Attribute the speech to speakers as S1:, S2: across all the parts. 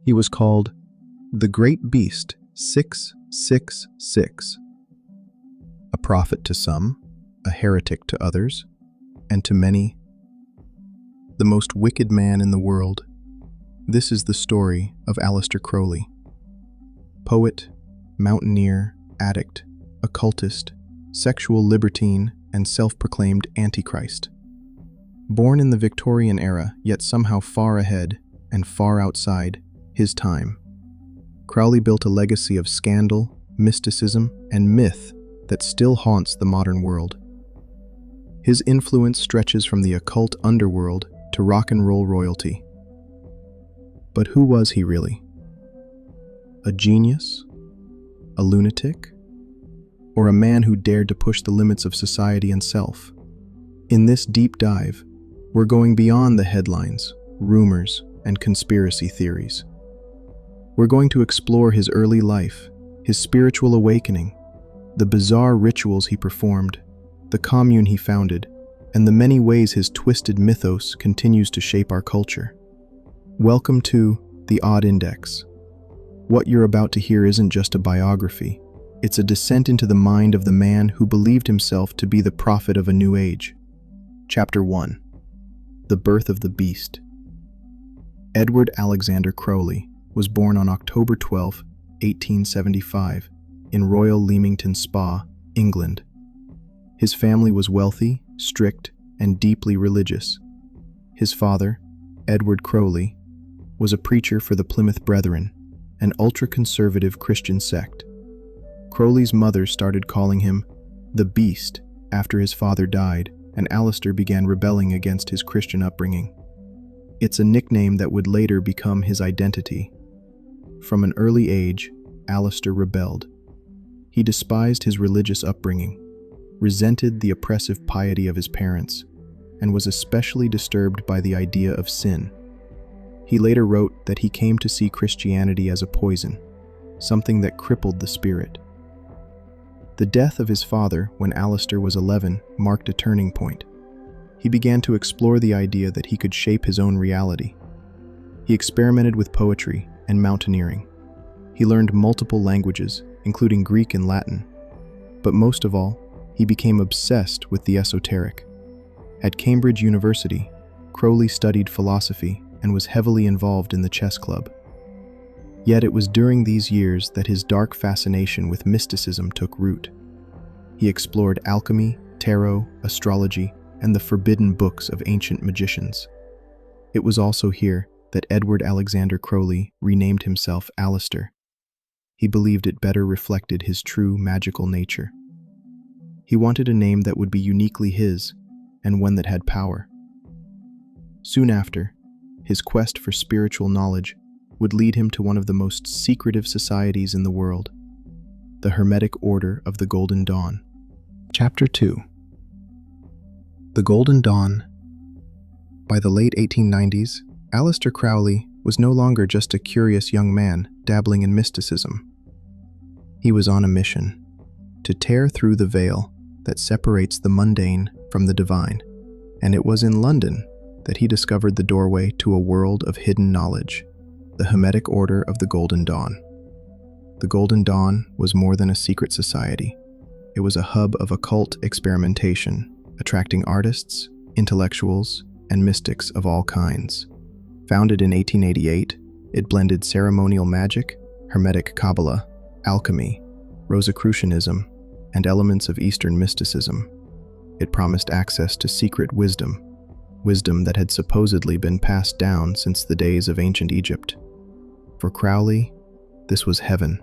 S1: He was called the Great Beast 666, a prophet to some, a heretic to others, and to many, the most wicked man in the world. This is the story of Aleister Crowley, poet, mountaineer, addict, occultist, sexual libertine, and self-proclaimed Antichrist. Born in the Victorian era, yet somehow far ahead and far outside his time, Crowley built a legacy of scandal, mysticism, and myth that still haunts the modern world. His influence stretches from the occult underworld to rock and roll royalty. But who was he really? A genius? A lunatic? Or a man who dared to push the limits of society and self? In this deep dive, we're going beyond the headlines, rumors, and conspiracy theories. We're going to explore his early life, his spiritual awakening, the bizarre rituals he performed, the commune he founded, and the many ways his twisted mythos continues to shape our culture. Welcome to The Odd Index. What you're about to hear isn't just a biography. It's a descent into the mind of the man who believed himself to be the prophet of a new age. Chapter 1. The Birth of the Beast. Edward Alexander Crowley was born on October 12, 1875, in Royal Leamington Spa, England. His family was wealthy, strict, and deeply religious. His father, Edward Crowley, was a preacher for the Plymouth Brethren, an ultra-conservative Christian sect. Crowley's mother started calling him the Beast after his father died, and Aleister began rebelling against his Christian upbringing. It's a nickname that would later become his identity. From an early age, Aleister rebelled. He despised his religious upbringing, resented the oppressive piety of his parents, and was especially disturbed by the idea of sin. He later wrote that he came to see Christianity as a poison, something that crippled the spirit. The death of his father when Aleister was 11 marked a turning point. He began to explore the idea that he could shape his own reality. He experimented with poetry and mountaineering. He learned multiple languages, including Greek and Latin. But most of all, he became obsessed with the esoteric. At Cambridge University, Crowley studied philosophy and was heavily involved in the chess club. Yet it was during these years that his dark fascination with mysticism took root. He explored alchemy, tarot, astrology, and the forbidden books of ancient magicians. It was also here that Edward Alexander Crowley renamed himself Aleister. He believed it better reflected his true magical nature. He wanted a name that would be uniquely his, and one that had power. Soon after, his quest for spiritual knowledge would lead him to one of the most secretive societies in the world, the Hermetic Order of the Golden Dawn. Chapter 2. The Golden Dawn. By the late 1890s, Aleister Crowley was no longer just a curious young man dabbling in mysticism. He was on a mission to tear through the veil that separates the mundane from the divine, and it was in London that he discovered the doorway to a world of hidden knowledge, the Hermetic Order of the Golden Dawn. The Golden Dawn was more than a secret society. It was a hub of occult experimentation, attracting artists, intellectuals, and mystics of all kinds. Founded in 1888, it blended ceremonial magic, Hermetic Kabbalah, alchemy, Rosicrucianism, and elements of Eastern mysticism. It promised access to secret wisdom that had supposedly been passed down since the days of ancient Egypt. For Crowley, this was heaven.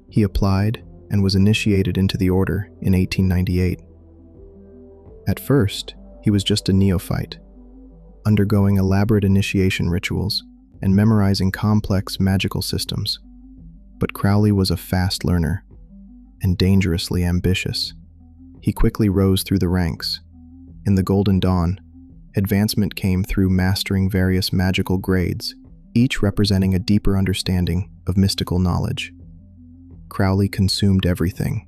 S1: He applied and was initiated into the order in 1898. At first, he was just a neophyte, undergoing elaborate initiation rituals and memorizing complex magical systems. But Crowley was a fast learner and dangerously ambitious. He quickly rose through the ranks. In the Golden Dawn, advancement came through mastering various magical grades, each representing a deeper understanding of mystical knowledge. Crowley consumed everything: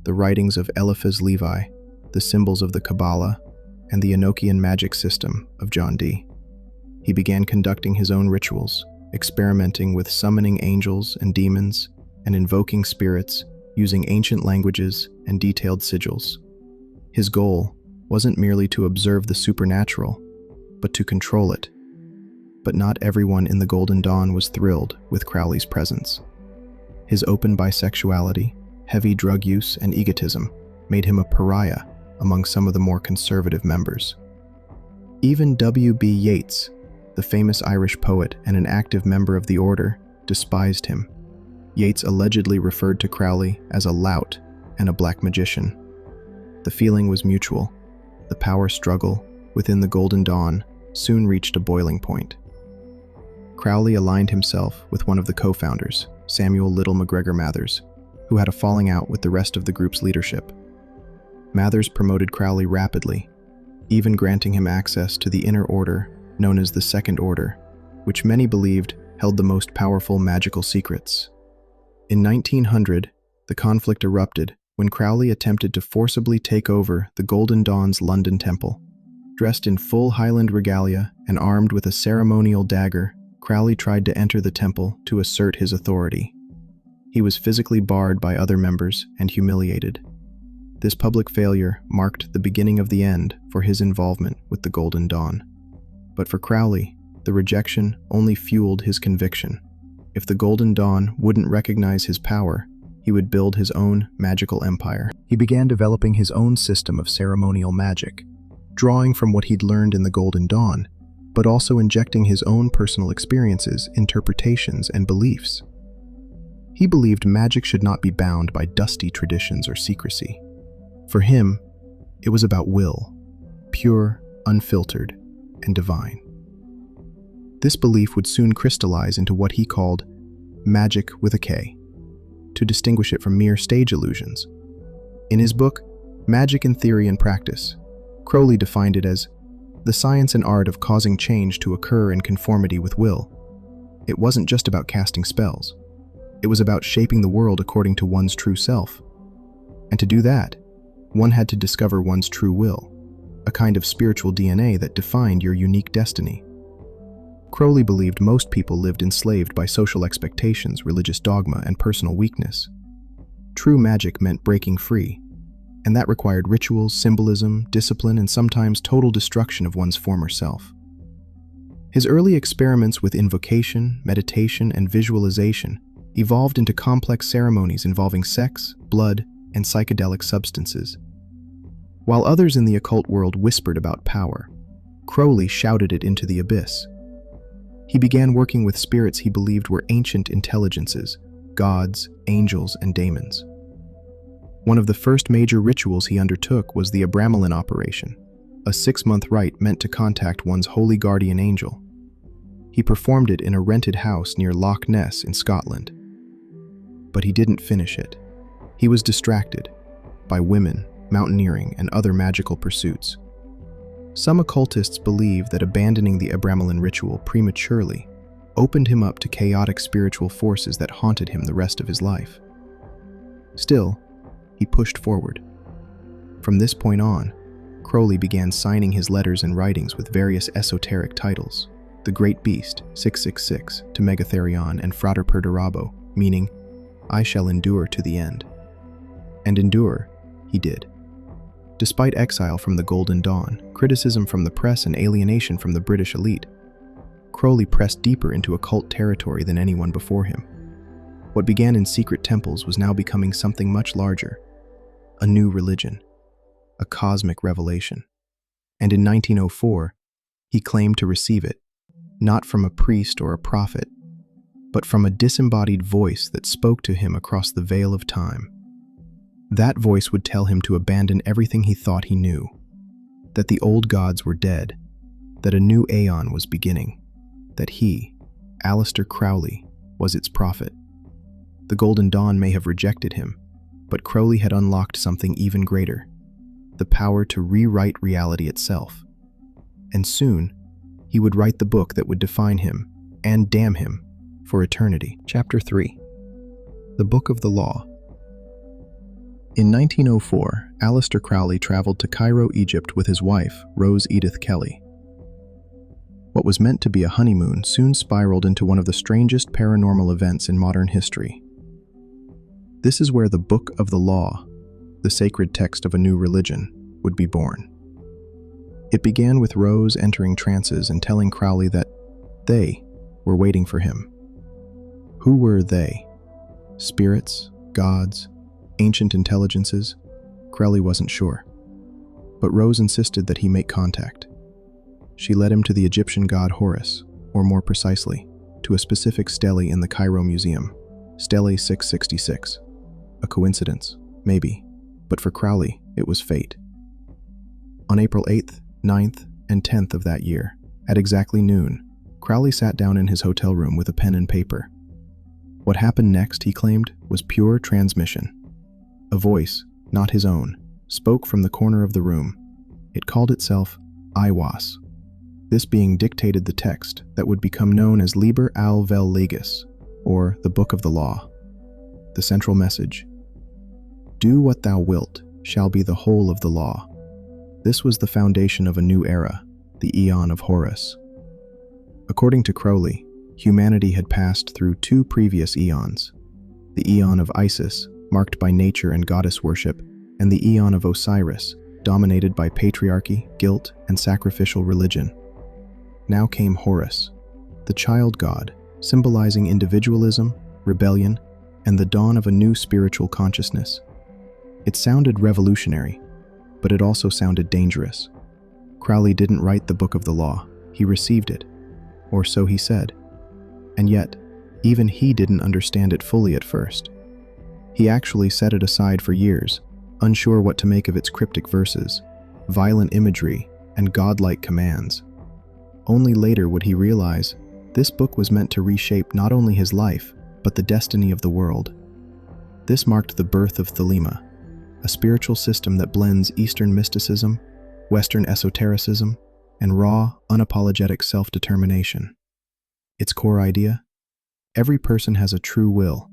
S1: the writings of Eliphaz Levi, the symbols of the Kabbalah, and the Enochian magic system of John Dee. He began conducting his own rituals, experimenting with summoning angels and demons and invoking spirits using ancient languages and detailed sigils. His goal wasn't merely to observe the supernatural, but to control it. But not everyone in the Golden Dawn was thrilled with Crowley's presence. His open bisexuality, heavy drug use, and egotism made him a pariah among some of the more conservative members. Even W.B. Yeats, the famous Irish poet and an active member of the order, despised him. Yeats allegedly referred to Crowley as a lout and a black magician. The feeling was mutual. The power struggle within the Golden Dawn soon reached a boiling point. Crowley aligned himself with one of the co-founders, Samuel Little MacGregor Mathers, who had a falling out with the rest of the group's leadership. Mathers promoted Crowley rapidly, even granting him access to the inner order known as the Second Order, which many believed held the most powerful magical secrets. In 1900, the conflict erupted when Crowley attempted to forcibly take over the Golden Dawn's London temple. Dressed in full Highland regalia and armed with a ceremonial dagger, Crowley tried to enter the temple to assert his authority. He was physically barred by other members and humiliated. This public failure marked the beginning of the end for his involvement with the Golden Dawn. But for Crowley, the rejection only fueled his conviction. If the Golden Dawn wouldn't recognize his power, he would build his own magical empire. He began developing his own system of ceremonial magic, drawing from what he'd learned in the Golden Dawn, but also injecting his own personal experiences, interpretations, and beliefs. He believed magic should not be bound by dusty traditions or secrecy. For him, it was about will, pure, unfiltered, and divine. This belief would soon crystallize into what he called magic with a K, to distinguish it from mere stage illusions. In his book, Magic in Theory and Practice, Crowley defined it as the science and art of causing change to occur in conformity with will. It wasn't just about casting spells. It was about shaping the world according to one's true self. And to do that, one had to discover one's true will, a kind of spiritual DNA that defined your unique destiny. Crowley believed most people lived enslaved by social expectations, religious dogma, and personal weakness. True magic meant breaking free, and that required rituals, symbolism, discipline, and sometimes total destruction of one's former self. His early experiments with invocation, meditation, and visualization evolved into complex ceremonies involving sex, blood, and psychedelic substances. While others in the occult world whispered about power, Crowley shouted it into the abyss. He began working with spirits he believed were ancient intelligences, gods, angels, and daemons. One of the first major rituals he undertook was the Abramelin operation, a 6-month rite meant to contact one's holy guardian angel. He performed it in a rented house near Loch Ness in Scotland. But he didn't finish it. He was distracted by women, mountaineering, and other magical pursuits. Some occultists believe that abandoning the Abramelin ritual prematurely opened him up to chaotic spiritual forces that haunted him the rest of his life. Still, he pushed forward. From this point on, Crowley began signing his letters and writings with various esoteric titles: the Great Beast, 666, to Megatherion, and Frater Perdurabo, meaning, I shall endure to the end. And endure, he did. Despite exile from the Golden Dawn, criticism from the press, and alienation from the British elite, Crowley pressed deeper into occult territory than anyone before him. What began in secret temples was now becoming something much larger: a new religion, a cosmic revelation. And in 1904, he claimed to receive it, not from a priest or a prophet, but from a disembodied voice that spoke to him across the veil of time. That voice would tell him to abandon everything he thought he knew, that the old gods were dead, that a new aeon was beginning, that he, Aleister Crowley, was its prophet. The Golden Dawn may have rejected him, but Crowley had unlocked something even greater: the power to rewrite reality itself. And soon, he would write the book that would define him and damn him for eternity. Chapter 3. The Book of the Law. In 1904, Aleister Crowley traveled to Cairo, Egypt with his wife, Rose Edith Kelly. What was meant to be a honeymoon soon spiraled into one of the strangest paranormal events in modern history. This is where the Book of the Law, the sacred text of a new religion, would be born. It began with Rose entering trances and telling Crowley that they were waiting for him. Who were they? Spirits? Gods? Ancient intelligences? Crowley wasn't sure. But Rose insisted that he make contact. She led him to the Egyptian god Horus, or more precisely, to a specific stele in the Cairo Museum, Stele 666. A coincidence? Maybe. But for Crowley, it was fate. On April 8th, 9th, and 10th of that year, at exactly noon, Crowley sat down in his hotel room with a pen and paper. What happened next, he claimed, was pure transmission. A voice, not his own, spoke from the corner of the room. It called itself Iwas. This being dictated the text that would become known as Liber al vel Legis, or the Book of the Law. The central message: "Do what thou wilt shall be the whole of the law." This was the foundation of a new era, the Aeon of Horus. According to Crowley, humanity had passed through two previous eons: the Aeon of Isis, marked by nature and goddess worship, and the Aeon of Osiris, dominated by patriarchy, guilt, and sacrificial religion. Now came Horus, the child god, symbolizing individualism, rebellion, and the dawn of a new spiritual consciousness. It sounded revolutionary, but it also sounded dangerous. Crowley didn't write the Book of the Law, he received it, or so he said. And yet, even he didn't understand it fully at first. He actually set it aside for years, unsure what to make of its cryptic verses, violent imagery, and godlike commands. Only later would he realize this book was meant to reshape not only his life, but the destiny of the world. This marked the birth of Thelema, a spiritual system that blends Eastern mysticism, Western esotericism, and raw, unapologetic self-determination. Its core idea? Every person has a true will,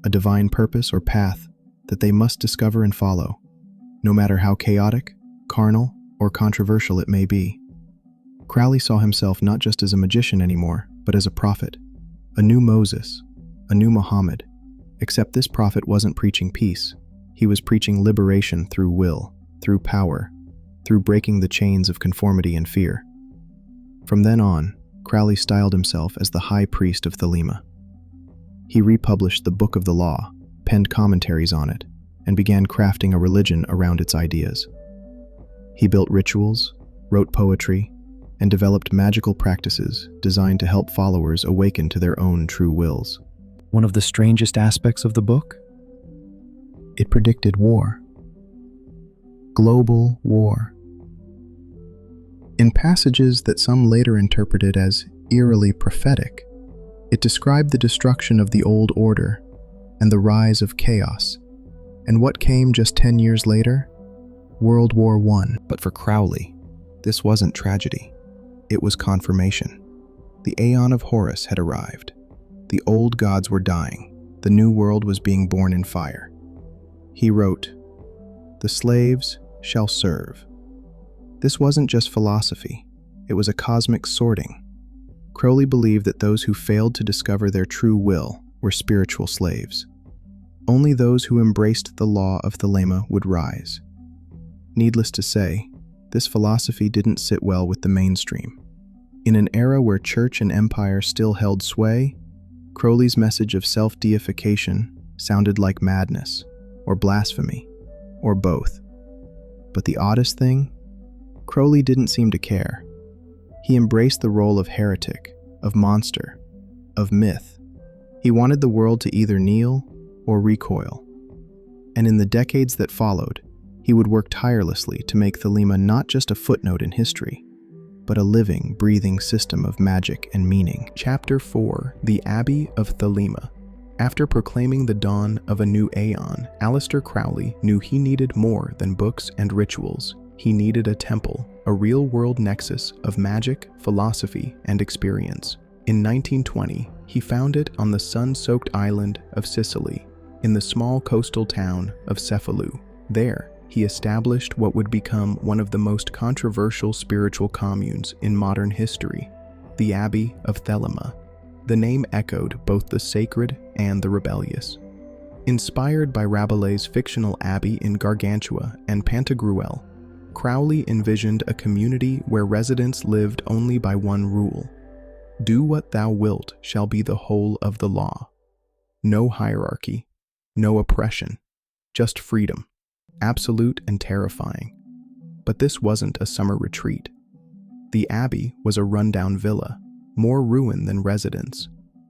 S1: a divine purpose or path that they must discover and follow, no matter how chaotic, carnal, or controversial it may be. Crowley saw himself not just as a magician anymore, but as a prophet, a new Moses, a new Muhammad, except this prophet wasn't preaching peace. He was preaching liberation through will, through power, through breaking the chains of conformity and fear. From then on, Crowley styled himself as the High Priest of Thelema. He republished the Book of the Law, penned commentaries on it, and began crafting a religion around its ideas. He built rituals, wrote poetry, and developed magical practices designed to help followers awaken to their own true wills. One of the strangest aspects of the book? It predicted war. Global war. In passages that some later interpreted as eerily prophetic, it described the destruction of the old order and the rise of chaos. And what came just 10 years later? World War I. But for Crowley, this wasn't tragedy. It was confirmation. The Aeon of Horus had arrived. The old gods were dying. The new world was being born in fire. He wrote, "The slaves shall serve." This wasn't just philosophy. It was a cosmic sorting. Crowley believed that those who failed to discover their true will were spiritual slaves. Only those who embraced the law of Thelema would rise. Needless to say, this philosophy didn't sit well with the mainstream. In an era where church and empire still held sway, Crowley's message of self-deification sounded like madness, or blasphemy, or both. But the oddest thing? Crowley didn't seem to care. He embraced the role of heretic, of monster, of myth. He wanted the world to either kneel or recoil. And in the decades that followed, he would work tirelessly to make Thelema not just a footnote in history, but a living, breathing system of magic and meaning. Chapter 4, The Abbey of Thelema. After proclaiming the dawn of a new aeon, Aleister Crowley knew he needed more than books and rituals. He needed a temple, a real-world nexus of magic, philosophy, and experience. In 1920, he found it on the sun-soaked island of Sicily, in the small coastal town of Cefalù. There, he established what would become one of the most controversial spiritual communes in modern history. the Abbey of Thelema. The name echoed both the sacred and the rebellious. Inspired by Rabelais' fictional abbey in Gargantua and Pantagruel, Crowley envisioned a community where residents lived only by one rule: do what thou wilt shall be the whole of the law. No hierarchy, no oppression, just freedom, absolute and terrifying. But this wasn't a summer retreat. The abbey was a rundown villa, more ruin than residence.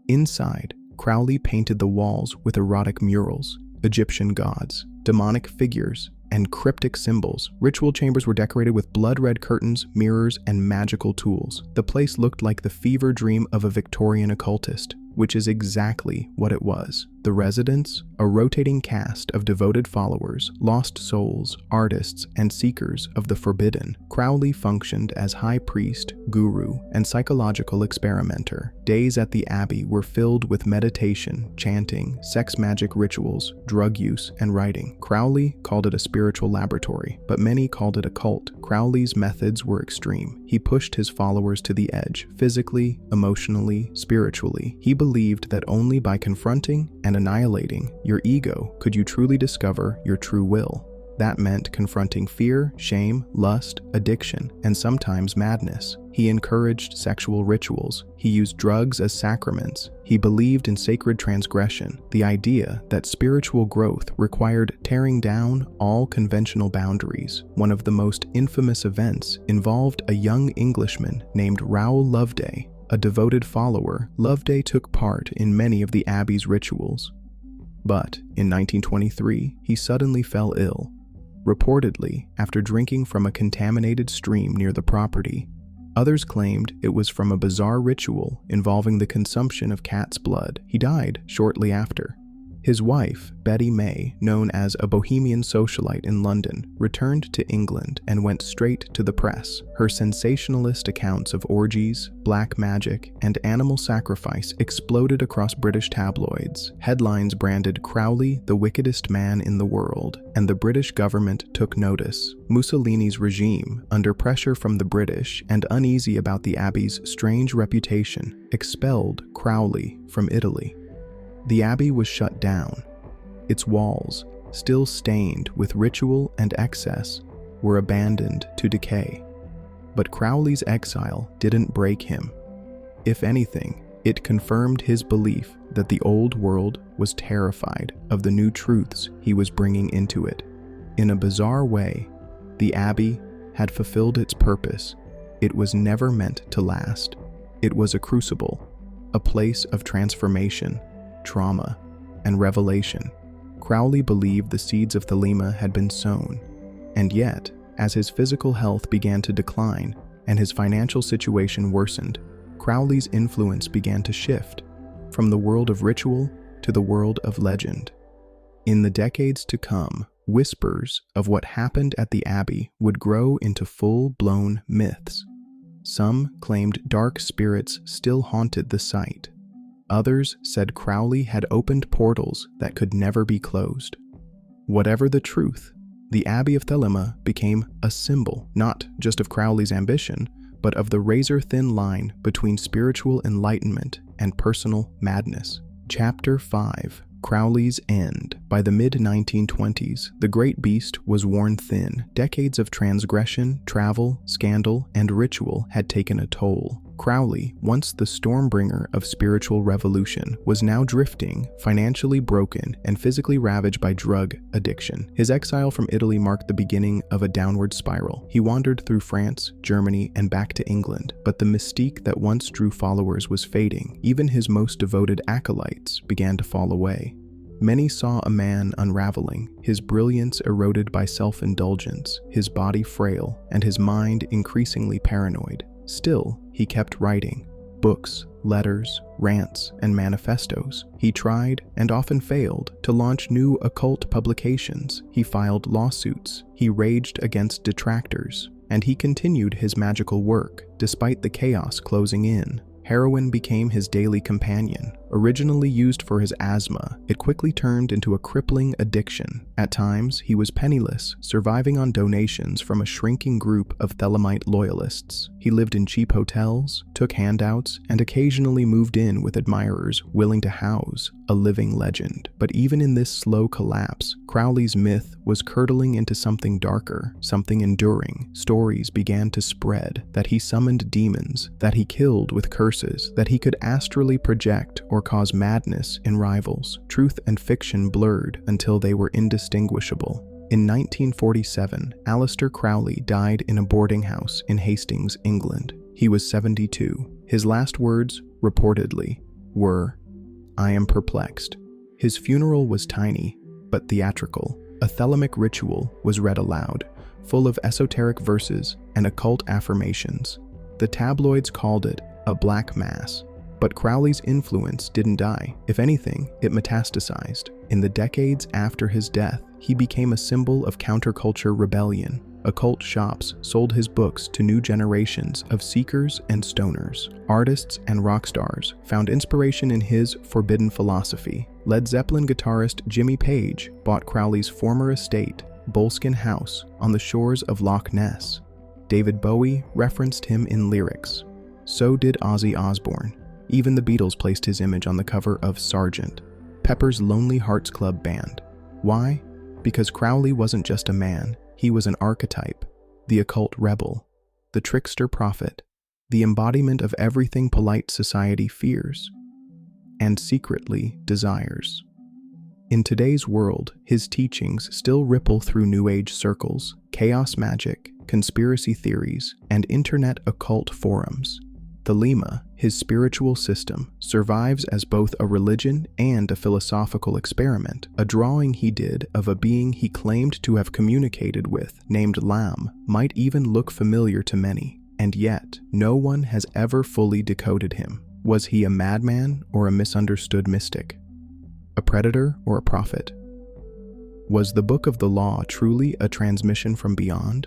S1: Inside, Crowley painted the walls with erotic murals, Egyptian gods, demonic figures, and cryptic symbols. Ritual chambers were decorated with blood-red curtains, mirrors, and magical tools. The place looked like the fever dream of a Victorian occultist, which is exactly what it was. The residents, a rotating cast of devoted followers, lost souls, artists, and seekers of the forbidden. Crowley functioned as high priest, guru, and psychological experimenter. Days at the abbey were filled with meditation, chanting, sex magic rituals, drug use, and writing. Crowley called it a spiritual laboratory, but many called it a cult. Crowley's methods were extreme. He pushed his followers to the edge, physically, emotionally, spiritually. He believed that only by confronting and annihilating your ego could you truly discover your true will. That meant confronting fear, shame, lust, addiction, and sometimes madness. He encouraged sexual rituals. He used drugs as sacraments. He believed in sacred transgression, the idea that spiritual growth required tearing down all conventional boundaries. One of the most infamous events involved a young Englishman named Raoul Loveday. A devoted follower, Loveday took part in many of the abbey's rituals. But in 1923, he suddenly fell ill, reportedly after drinking from a contaminated stream near the property. Others claimed it was from a bizarre ritual involving the consumption of cat's blood. He died shortly after. His wife, Betty May, known as a bohemian socialite in London, returned to England and went straight to the press. Her sensationalist accounts of orgies, black magic, and animal sacrifice exploded across British tabloids. Headlines branded Crowley the wickedest man in the world, and the British government took notice. Mussolini's regime, under pressure from the British and uneasy about the abbey's strange reputation, expelled Crowley from Italy. The abbey was shut down. Its walls, still stained with ritual and excess, were abandoned to decay. But Crowley's exile didn't break him. If anything, it confirmed his belief that the old world was terrified of the new truths he was bringing into it. In a bizarre way, the abbey had fulfilled its purpose. It was never meant to last. It was a crucible, a place of transformation, trauma, and revelation. Crowley believed the seeds of Thelema had been sown, and yet, as his physical health began to decline and his financial situation worsened, Crowley's influence began to shift from the world of ritual to the world of legend. In the decades to come, whispers of what happened at the abbey would grow into full-blown myths. Some claimed dark spirits still haunted the site. Others said Crowley had opened portals that could never be closed. Whatever the truth, the Abbey of Thelema became a symbol, not just of Crowley's ambition, but of the razor-thin line between spiritual enlightenment and personal madness. Chapter 5: Crowley's End. By the mid-1920s, the great beast was worn thin. Decades of transgression, travel, scandal, and ritual had taken a toll. Crowley, once the stormbringer of spiritual revolution, was now drifting, financially broken, and physically ravaged by drug addiction. His exile from Italy marked the beginning of a downward spiral. He wandered through France, Germany, and back to England, but the mystique that once drew followers was fading. Even his most devoted acolytes began to fall away. Many saw a man unraveling, his brilliance eroded by self-indulgence, his body frail, and his mind increasingly paranoid. Still, he kept writing books, letters, rants, and manifestos. He tried, and often failed, to launch new occult publications. He filed lawsuits. He raged against detractors. And he continued his magical work, despite the chaos closing in. Heroin became his daily companion. Originally used for his asthma, it quickly turned into a crippling addiction. At times, he was penniless, surviving on donations from a shrinking group of Thelemite loyalists. He lived in cheap hotels, took handouts, and occasionally moved in with admirers willing to house a living legend. But even in this slow collapse, Crowley's myth was curdling into something darker, something enduring. Stories began to spread that he summoned demons, that he killed with curses, that he could astrally project or cause madness in rivals. Truth and fiction blurred until they were indistinguishable. In 1947, Aleister Crowley died in a boarding house in Hastings, England. He was 72. His last words, reportedly, were, "I am perplexed." His funeral was tiny, but theatrical. A Thelemic ritual was read aloud, full of esoteric verses and occult affirmations. The tabloids called it a black mass. But Crowley's influence didn't die. If anything, it metastasized. In the decades after his death, he became a symbol of counterculture rebellion. Occult shops sold his books to new generations of seekers and stoners. Artists and rock stars found inspiration in his forbidden philosophy. Led Zeppelin guitarist Jimmy Page bought Crowley's former estate, Boleskine House, on the shores of Loch Ness. David Bowie referenced him in lyrics. So did Ozzy Osbourne. Even the Beatles placed his image on the cover of Sgt. Pepper's Lonely Hearts Club Band. Why? Because Crowley wasn't just a man, he was an archetype, the occult rebel, the trickster prophet, the embodiment of everything polite society fears and secretly desires. In today's world, his teachings still ripple through New Age circles, chaos magic, conspiracy theories, and internet occult forums. Thelema, his spiritual system, survives as both a religion and a philosophical experiment. A drawing he did of a being he claimed to have communicated with, named Lam, might even look familiar to many, and yet no one has ever fully decoded him. Was he a madman or a misunderstood mystic? A predator or a prophet? Was the Book of the Law truly a transmission from beyond?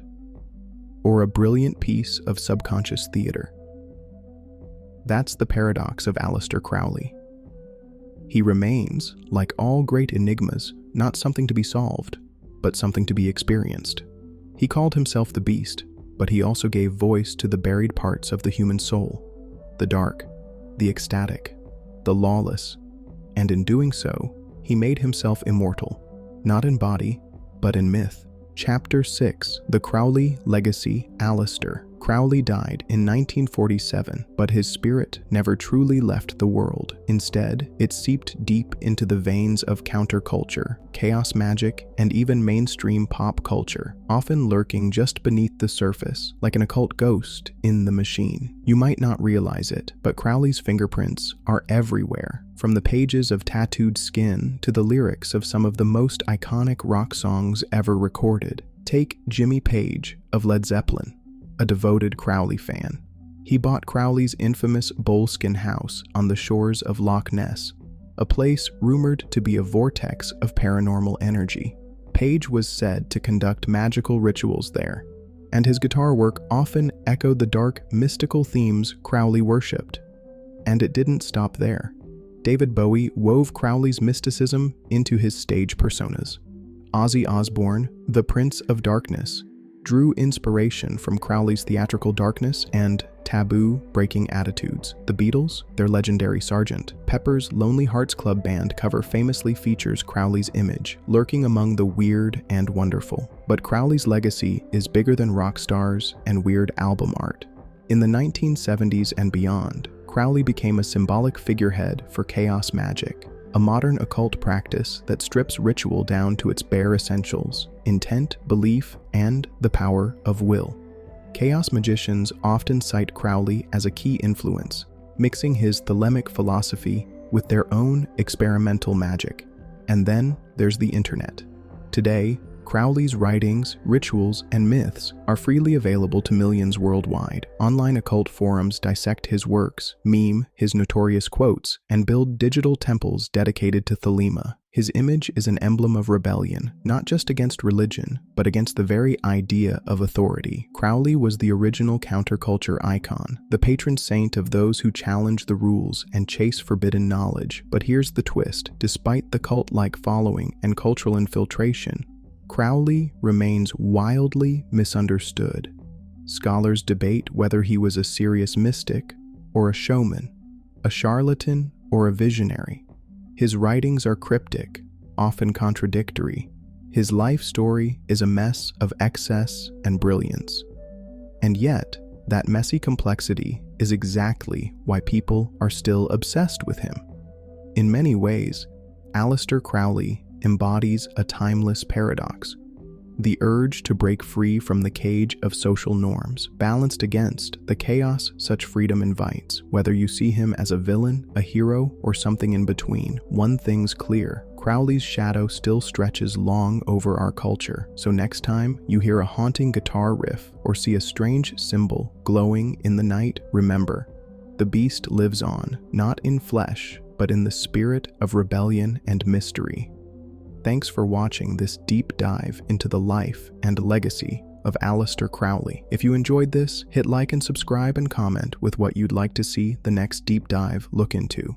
S1: Or a brilliant piece of subconscious theater? That's the paradox of Aleister Crowley. He remains, like all great enigmas, not something to be solved, but something to be experienced. He called himself the Beast, but he also gave voice to the buried parts of the human soul, the dark, the ecstatic, the lawless, and in doing so, he made himself immortal, not in body, but in myth. Chapter 6, The Crowley Legacy. Aleister Crowley died in 1947, but his spirit never truly left the world. Instead, it seeped deep into the veins of counterculture, chaos magic, and even mainstream pop culture, often lurking just beneath the surface, like an occult ghost in the machine. You might not realize it, but Crowley's fingerprints are everywhere, from the pages of Tattooed Skin to the lyrics of some of the most iconic rock songs ever recorded. Take Jimmy Page of Led Zeppelin, a devoted Crowley fan. He bought Crowley's infamous Boleskine House on the shores of Loch Ness, a place rumored to be a vortex of paranormal energy. Page was said to conduct magical rituals there, and his guitar work often echoed the dark, mystical themes Crowley worshipped. And it didn't stop there. David Bowie wove Crowley's mysticism into his stage personas. Ozzy Osbourne, the Prince of Darkness, drew inspiration from Crowley's theatrical darkness and taboo-breaking attitudes. The Beatles, their legendary Sgt. Pepper's Lonely Hearts Club Band cover famously features Crowley's image, lurking among the weird and wonderful. But Crowley's legacy is bigger than rock stars and weird album art. In the 1970s and beyond, Crowley became a symbolic figurehead for chaos magic, a modern occult practice that strips ritual down to its bare essentials: intent, belief, and the power of will. Chaos magicians often cite Crowley as a key influence, mixing his Thelemic philosophy with their own experimental magic. And then there's the internet. Today, Crowley's writings, rituals, and myths are freely available to millions worldwide. Online occult forums dissect his works, meme his notorious quotes, and build digital temples dedicated to Thelema, His image is an emblem of rebellion, not just against religion, but against the very idea of authority. Crowley was the original counterculture icon, the patron saint of those who challenge the rules and chase forbidden knowledge. But here's the twist: despite the cult-like following and cultural infiltration, Crowley remains wildly misunderstood. Scholars debate whether he was a serious mystic or a showman, a charlatan or a visionary. His writings are cryptic, often contradictory. His life story is a mess of excess and brilliance. And yet, that messy complexity is exactly why people are still obsessed with him. In many ways, Aleister Crowley embodies a timeless paradox: the urge to break free from the cage of social norms, balanced against the chaos such freedom invites. Whether you see him as a villain, a hero, or something in between, one thing's clear: Crowley's shadow still stretches long over our culture. So next time you hear a haunting guitar riff or see a strange symbol glowing in the night, remember, the beast lives on, not in flesh, but in the spirit of rebellion and mystery. Thanks for watching this deep dive into the life and legacy of Aleister Crowley. If you enjoyed this, hit like and subscribe and comment with what you'd like to see the next deep dive look into.